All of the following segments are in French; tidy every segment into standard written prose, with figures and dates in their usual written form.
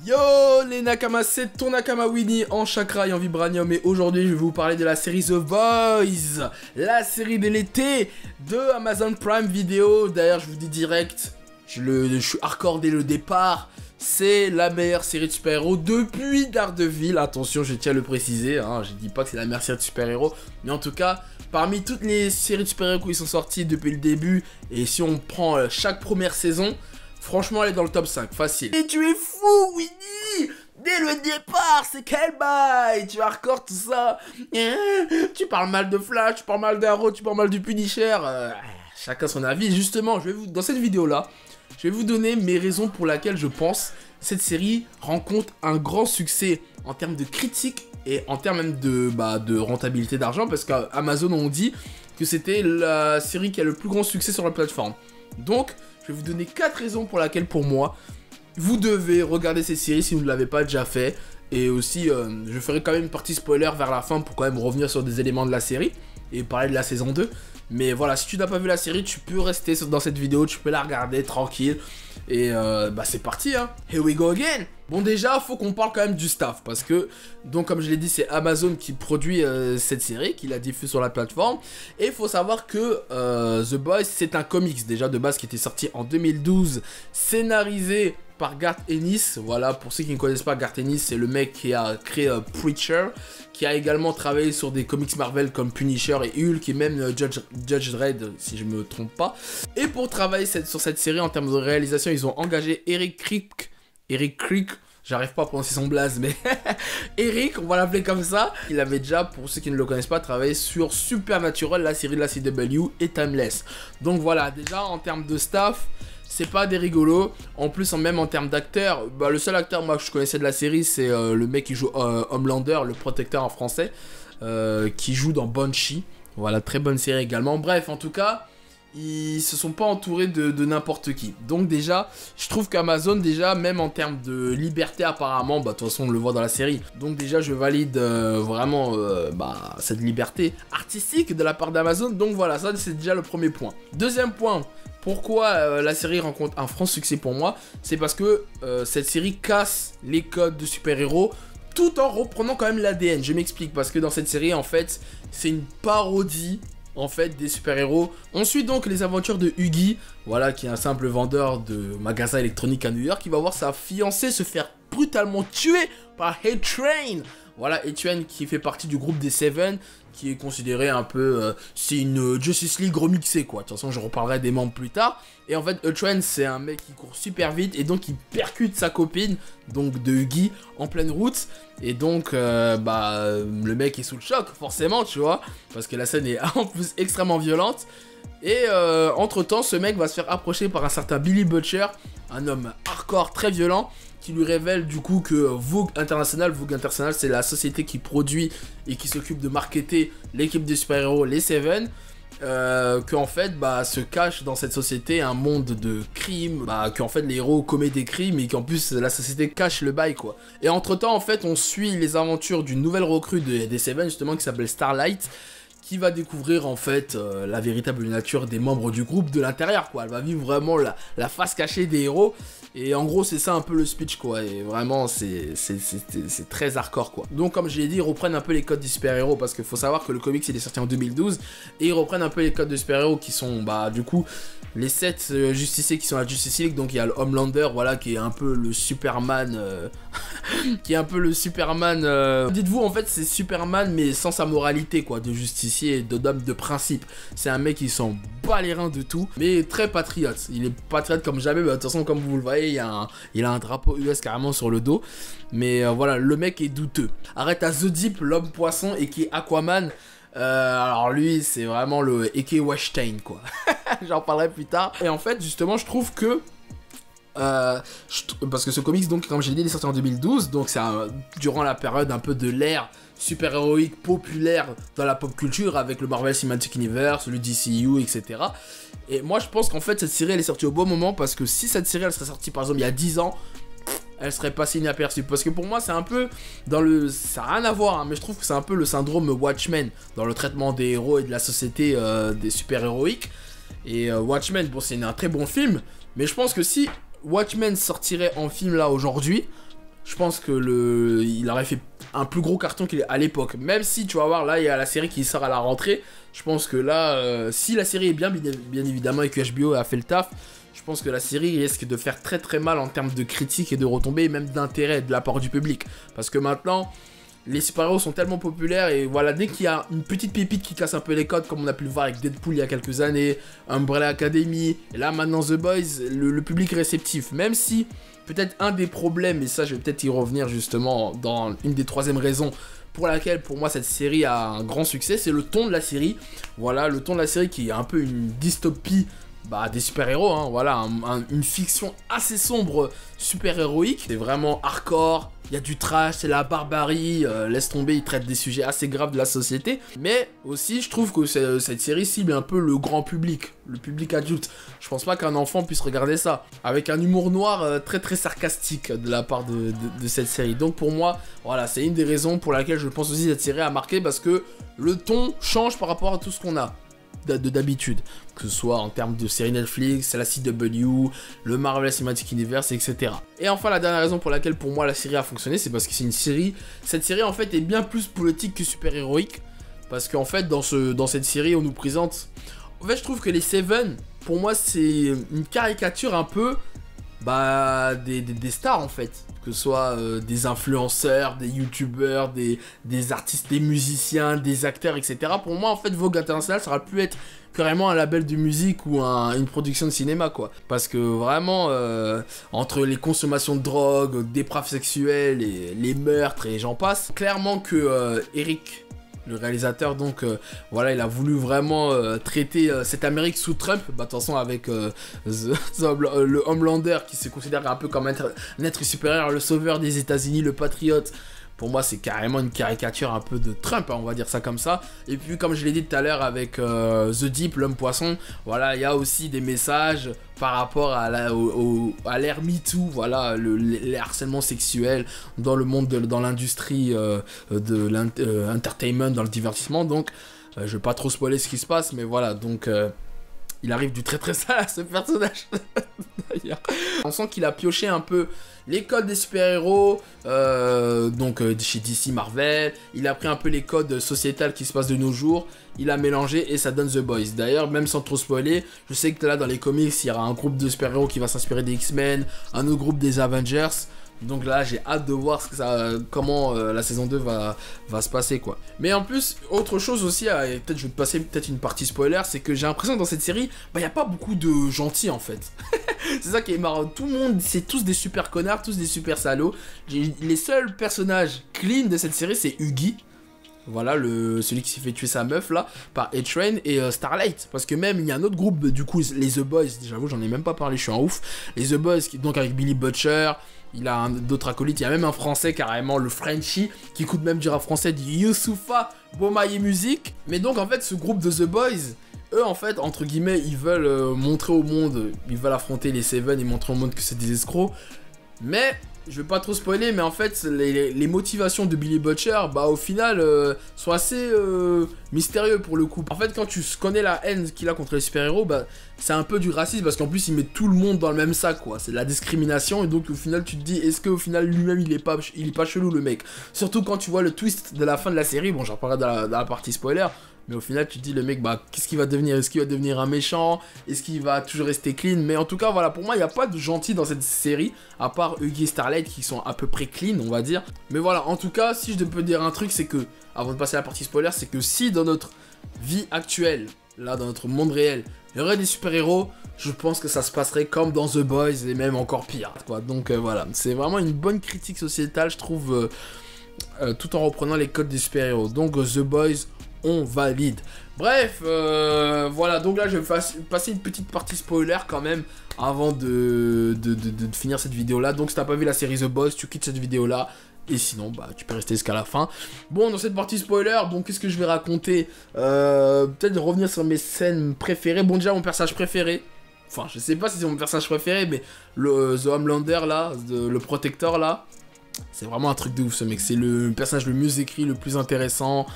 Yo les Nakamas, c'est ton Nakama Winnie en chakra et en vibranium. Et aujourd'hui je vais vous parler de la série The Boys, la série de l'été de Amazon Prime Video. D'ailleurs je vous dis direct, je suis hardcore dès le départ. C'est la meilleure série de super-héros depuis Daredevil. Attention, je tiens à le préciser, hein, je dis pas que c'est la meilleure série de super-héros, mais en tout cas, parmi toutes les séries de super-héros qui sont sorties depuis le début, et si on prend chaque première saison, franchement elle est dans le top 5, facile. Et tu es fou, Winnie! Dès le départ, c'est quel bail! Tu es hardcore tout ça. Tu parles mal de Flash, tu parles mal d'Arrow, tu parles mal du Punisher. Chacun son avis. Justement, dans cette vidéo-là, je vais vous donner mes raisons pour lesquelles je pense cette série rencontre un grand succès en termes de critique et en termes même de rentabilité d'argent, parce qu'Amazon ont dit que c'était la série qui a le plus grand succès sur la plateforme. Donc, je vais vous donner 4 raisons pour lesquelles, pour moi, vous devez regarder cette série si vous ne l'avez pas déjà fait. Et aussi, je ferai quand même une partie spoiler vers la fin pour quand même revenir sur des éléments de la série et parler de la saison 2. Mais voilà, si tu n'as pas vu la série, tu peux rester dans cette vidéo, tu peux la regarder tranquille. Et c'est parti, hein. Here we go again. Bon, déjà, faut qu'on parle quand même du staff, parce que, donc comme je l'ai dit, c'est Amazon qui produit cette série, qui la diffuse sur la plateforme. Et il faut savoir que The Boys, c'est un comics déjà de base qui était sorti en 2012, scénarisé par Garth Ennis. Voilà, pour ceux qui ne connaissent pas, Garth Ennis, c'est le mec qui a créé Preacher, qui a également travaillé sur des comics Marvel comme Punisher et Hulk, et même Judge Dredd, si je me trompe pas. Et pour travailler sur cette série, en termes de réalisation, ils ont engagé Eric Crick, j'arrive pas à prononcer son blaze, mais Eric, on va l'appeler comme ça. Il avait déjà, pour ceux qui ne le connaissent pas, travaillé sur Supernatural, la série de la CW, et Timeless. Donc voilà, déjà en termes de staff, c'est pas des rigolos. En plus, même en termes d'acteurs, le seul acteur moi que je connaissais de la série, c'est le mec qui joue Homelander, le protecteur en français, qui joue dans Banshee. Voilà, très bonne série également. Bref, en tout cas, ils se sont pas entourés de n'importe qui. Donc déjà, je trouve qu'Amazon, déjà, même en termes de liberté apparemment, de toute façon on le voit dans la série. Donc déjà, je valide vraiment cette liberté artistique de la part d'Amazon. Donc voilà, ça c'est déjà le premier point. Deuxième point. Pourquoi la série rencontre un franc succès pour moi? C'est parce que cette série casse les codes de super-héros tout en reprenant quand même l'ADN. Je m'explique, parce que dans cette série, en fait, c'est une parodie en fait des super-héros. On suit donc les aventures de Huggy, voilà, qui est un simple vendeur de magasins électroniques à New York, qui va voir sa fiancée se faire brutalement tuer par A-Train. Voilà, A-Train qui fait partie du groupe des Seven, qui est considéré un peu... c'est une Justice League remixée, quoi. De toute façon, je reparlerai des membres plus tard. Et en fait, A-Train, c'est un mec qui court super vite, et donc il percute sa copine, donc de Huggy, en pleine route. Et donc, le mec est sous le choc, forcément, tu vois, parce que la scène est en plus extrêmement violente. Et entre-temps, ce mec va se faire approcher par un certain Billy Butcher, un homme hardcore, très violent, qui lui révèle du coup que Vogue International, c'est la société qui produit et qui s'occupe de marketer l'équipe des super-héros, les Seven, qu'en fait se cache dans cette société un monde de crimes, qu'en fait les héros commettent des crimes et qu'en plus la société cache le bail, quoi. Et entre temps, en fait, on suit les aventures d'une nouvelle recrue des Seven, justement, qui s'appelle Starlight, qui va découvrir en fait la véritable nature des membres du groupe de l'intérieur, quoi. Elle va vivre vraiment la face cachée des héros. Et en gros, c'est ça un peu le speech, quoi. Et vraiment, c'est très hardcore, quoi. Donc, comme je l'ai dit, ils reprennent un peu les codes des super-héros, parce qu'il faut savoir que le comics, il est sorti en 2012. Et ils reprennent un peu les codes de super-héros qui sont, du coup, les 7 justiciers qui sont la Justice League. Donc, il y a le Homelander, voilà, qui est un peu le Superman... Dites-vous, en fait, c'est Superman, mais sans sa moralité, quoi, de justicier et d'homme de principe. C'est un mec qui s'en bat les reins de tout, mais très patriote. Il est patriote comme jamais, de toute façon, comme vous le voyez, il a un drapeau US carrément sur le dos. Mais voilà, le mec est douteux. Arrête à The Deep, l'homme poisson, et qui est Aquaman. Alors lui, c'est vraiment le Eke Washtain, quoi. J'en parlerai plus tard. Et en fait, justement, je trouve que... parce que ce comics, donc comme j'ai dit, il est sorti en 2012, donc c'est durant la période un peu de l'ère super-héroïque populaire dans la pop culture, avec le Marvel Cinematic Universe, le DCU, etc. Et moi je pense qu'en fait cette série elle est sortie au bon moment, parce que si cette série elle serait sortie par exemple il y a 10 ans, elle serait passée inaperçue. Parce que pour moi c'est un peu dans le... ça n'a rien à voir, hein, mais je trouve que c'est un peu le syndrome Watchmen dans le traitement des héros et de la société des super-héroïques. Et Watchmen, bon, c'est un très bon film, mais je pense que si Watchmen sortirait en film là aujourd'hui, je pense que il aurait fait un plus gros carton qu'il est à l'époque. Même si, tu vas voir, là, il y a la série qui sort à la rentrée. Je pense que là, si la série est bien évidemment, et que HBO a fait le taf, je pense que la série risque de faire très très mal en termes de critiques et de retombées, et même d'intérêt de la part du public. Parce que maintenant, les super-héros sont tellement populaires, et voilà, dès qu'il y a une petite pépite qui casse un peu les codes, comme on a pu le voir avec Deadpool il y a quelques années, Umbrella Academy, et là maintenant The Boys, le public est réceptif. Même si, peut-être un des problèmes, et ça je vais peut-être y revenir justement dans une des troisièmes raisons pour laquelle pour moi cette série a un grand succès, c'est le ton de la série. Voilà, le ton de la série qui est un peu une dystopie des super-héros, hein, voilà, une fiction assez sombre, super-héroïque. C'est vraiment hardcore, il y a du trash, c'est la barbarie, laisse tomber, il traite des sujets assez graves de la société. Mais aussi, je trouve que cette série cible un peu le grand public, le public adulte. Je pense pas qu'un enfant puisse regarder ça, avec un humour noir très très sarcastique de la part de cette série. Donc pour moi, voilà, c'est une des raisons pour laquelle je pense aussi que cette série a marqué, parce que le ton change par rapport à tout ce qu'on a d'habitude, que ce soit en termes de séries Netflix, la CW, le Marvel Cinematic Universe, etc. Et enfin, la dernière raison pour laquelle pour moi la série a fonctionné, c'est parce que c'est une série, cette série en fait est bien plus politique que super-héroïque, parce qu'en fait dans cette série on nous présente, en fait je trouve que les Seven, pour moi c'est une caricature un peu des stars en fait, que ce soit des influenceurs, des youtubeurs, des artistes, des musiciens, des acteurs, etc. Pour moi en fait Vogue International ça aurait pu être carrément un label de musique ou une production de cinéma quoi, parce que vraiment entre les consommations de drogue, des dépraves sexuelles, et les meurtres et j'en passe, clairement que Eric, le réalisateur, donc voilà, il a voulu vraiment traiter cette Amérique sous Trump, de toute façon avec le Homelander qui se considère un peu comme un être supérieur, le sauveur des États-Unis, le patriote. Pour moi, c'est carrément une caricature un peu de Trump, hein, on va dire ça comme ça. Et puis, comme je l'ai dit tout à l'heure avec The Deep, l'homme poisson, voilà, il y a aussi des messages par rapport à l'ère MeToo, voilà, les harcèlements sexuels dans le monde, dans l'industrie de l'entertainment, dans le divertissement. Donc, je vais pas trop spoiler ce qui se passe, mais voilà, donc... il arrive du très très sale à ce personnage d'ailleurs. On sent qu'il a pioché un peu les codes des super-héros, chez DC Marvel. Il a pris un peu les codes sociétals qui se passent de nos jours. Il a mélangé et ça donne The Boys. D'ailleurs, même sans trop spoiler, je sais que là dans les comics, il y aura un groupe de super-héros qui va s'inspirer des X-Men, un autre groupe des Avengers. Donc là, j'ai hâte de voir comment la saison 2 va se passer, quoi. Mais en plus, autre chose aussi, et peut-être je vais te passer une partie spoiler, c'est que j'ai l'impression que dans cette série, il n'y a pas beaucoup de gentils, en fait. C'est ça qui est marrant. Tout le monde, c'est tous des super connards, tous des super salauds. Les seuls personnages clean de cette série, c'est Huggy. Voilà, celui qui s'est fait tuer sa meuf là par A-Train et Starlight. Parce que même il y a un autre groupe, du coup, les The Boys, j'avoue, j'en ai même pas parlé, je suis un ouf. Les The Boys, donc avec Billy Butcher, il a d'autres acolytes, il y a même un français carrément, le Frenchie, qui écoute même du rap français, du Youssoufa, Bomaye Music. Mais donc en fait, ce groupe de The Boys, eux en fait, entre guillemets, ils veulent montrer au monde, ils veulent affronter les Seven et montrer au monde que c'est des escrocs. Mais... je vais pas trop spoiler, mais en fait, les motivations de Billy Butcher, au final, sont assez mystérieux pour le coup. En fait, quand tu connais la haine qu'il a contre les super-héros, c'est un peu du racisme, parce qu'en plus, il met tout le monde dans le même sac, quoi. C'est de la discrimination, et donc au final, tu te dis, est-ce qu'au final, lui-même, il est pas chelou, le mec. Surtout quand tu vois le twist de la fin de la série, bon, j'en parlerai dans la partie spoiler, mais au final, tu te dis, le mec, qu'est-ce qu'il va devenir? Est-ce qu'il va devenir un méchant? Est-ce qu'il va toujours rester clean? Mais en tout cas, voilà, pour moi, il n'y a pas de gentil dans cette série, à part Huggy et Starlight qui sont à peu près clean, on va dire. Mais voilà, en tout cas, si je peux dire un truc, c'est que, avant de passer à la partie spoiler, c'est que si dans notre vie actuelle, là, dans notre monde réel, il y aurait des super-héros, je pense que ça se passerait comme dans The Boys, et même encore pire, quoi. Donc voilà, c'est vraiment une bonne critique sociétale, je trouve, tout en reprenant les codes des super-héros. Donc The Boys, on valide. Bref, voilà, donc là je vais passer une petite partie spoiler quand même avant de finir cette vidéo là. Donc si t'as pas vu la série The Boys, tu quittes cette vidéo là. Et sinon, tu peux rester jusqu'à la fin. Bon, dans cette partie spoiler, donc qu'est-ce que je vais raconter? Peut-être revenir sur mes scènes préférées. Bon, déjà mon personnage préféré, enfin je sais pas si c'est mon personnage préféré, mais The Homelander là, le protecteur là, c'est vraiment un truc de ouf ce mec. C'est le personnage le mieux écrit, le plus intéressant.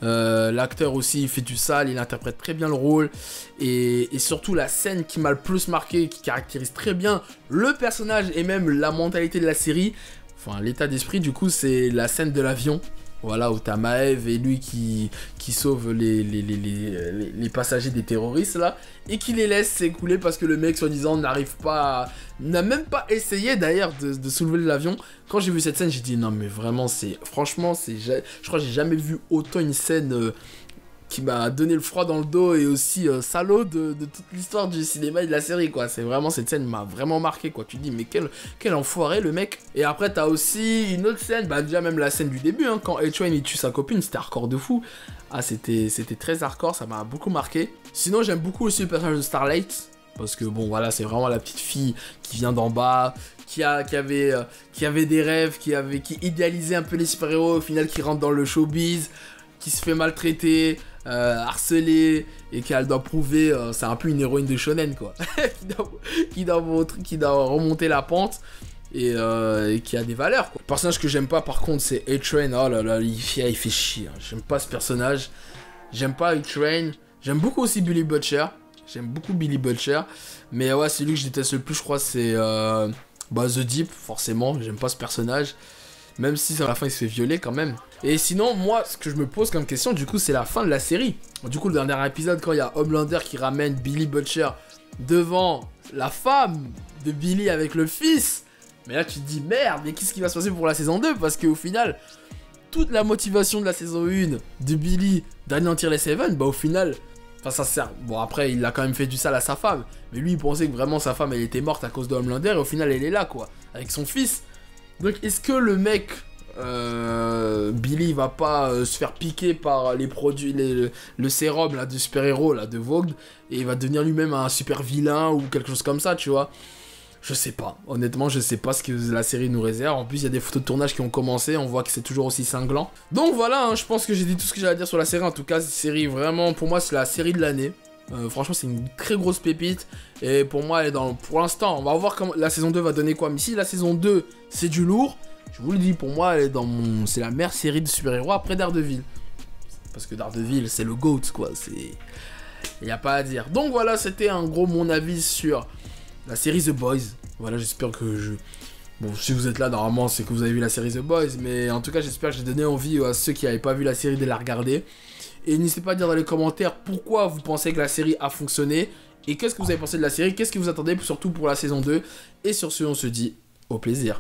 L'acteur aussi, il fait du sale, il interprète très bien le rôle. Et surtout la scène qui m'a le plus marqué, qui caractérise très bien le personnage et même la mentalité de la série. enfin l'état d'esprit du coup, c'est la scène de l'avion. Voilà, où t'as Maëv et lui qui sauve les passagers des terroristes là, et qui les laisse s'écouler parce que le mec soi-disant n'a même pas essayé d'ailleurs de soulever l'avion. Quand j'ai vu cette scène, j'ai dit non mais vraiment franchement je crois que j'ai jamais vu autant une scène qui m'a donné le froid dans le dos et aussi salaud de toute l'histoire du cinéma et de la série quoi. C'est vraiment, cette scène m'a vraiment marqué quoi. Tu te dis mais quel enfoiré le mec. Et après t'as aussi une autre scène, bah déjà même la scène du début hein, quand A-Train il tue sa copine, c'était hardcore de fou. Ah c'était très hardcore, ça m'a beaucoup marqué. Sinon j'aime beaucoup aussi le personnage de Starlight, parce que bon voilà, c'est vraiment la petite fille qui vient d'en bas, qui avait des rêves, qui idéalisait un peu les super-héros, au final qui rentre dans le showbiz, qui se fait maltraiter, harceler, et qu'elle doit prouver, c'est un peu une héroïne de shonen quoi, qui doit remonter la pente, et qui a des valeurs quoi. Le personnage que j'aime pas par contre c'est A-Train, oh là là, il fait chier, hein. J'aime pas ce personnage, j'aime pas A-Train, j'aime beaucoup aussi Billy Butcher, mais ouais celui que je déteste le plus je crois c'est The Deep, forcément, j'aime pas ce personnage. Même si à la fin il se fait violer quand même. Et sinon moi ce que je me pose comme question du coup c'est la fin de la série. Du coup le dernier épisode quand il y a Homelander qui ramène Billy Butcher devant la femme de Billy avec le fils. Mais là tu te dis merde, mais qu'est-ce qui va se passer pour la saison 2? Parce qu'au final toute la motivation de la saison 1 de Billy d'anéantir les Seven, bah au final, enfin ça sert, bon après il a quand même fait du sale à sa femme, mais lui il pensait que vraiment sa femme elle était morte à cause de Homelander, et au final elle est là quoi, avec son fils. Donc est-ce que le mec, Billy va pas se faire piquer par les produits, le sérum là de super-héros là de Vogue, et il va devenir lui-même un super vilain ou quelque chose comme ça, tu vois? Je sais pas, honnêtement je sais pas ce que la série nous réserve. En plus il y a des photos de tournage qui ont commencé, on voit que c'est toujours aussi cinglant. Donc voilà, hein, je pense que j'ai dit tout ce que j'avais à dire sur la série. En tout cas cette série vraiment, pour moi c'est la série de l'année. Franchement c'est une très grosse pépite. Et pour moi elle est dans, pour l'instant, on va voir comment la saison 2 va donner quoi. Mais si la saison 2 c'est du lourd, je vous le dis, pour moi elle est dans mon, c'est la meilleure série de super-héros après Daredevil. Parce que Daredevil c'est le GOAT quoi, c'est, y a pas à dire. Donc voilà, c'était en gros mon avis sur la série The Boys. Voilà, j'espère que je... Bon, si vous êtes là, normalement, c'est que vous avez vu la série The Boys. Mais en tout cas, j'espère que j'ai donné envie à ceux qui n'avaient pas vu la série de la regarder. Et n'hésitez pas à dire dans les commentaires pourquoi vous pensez que la série a fonctionné. Et qu'est-ce que vous avez pensé de la série, qu'est-ce que vous attendez surtout pour la saison 2. Et sur ce, on se dit au plaisir.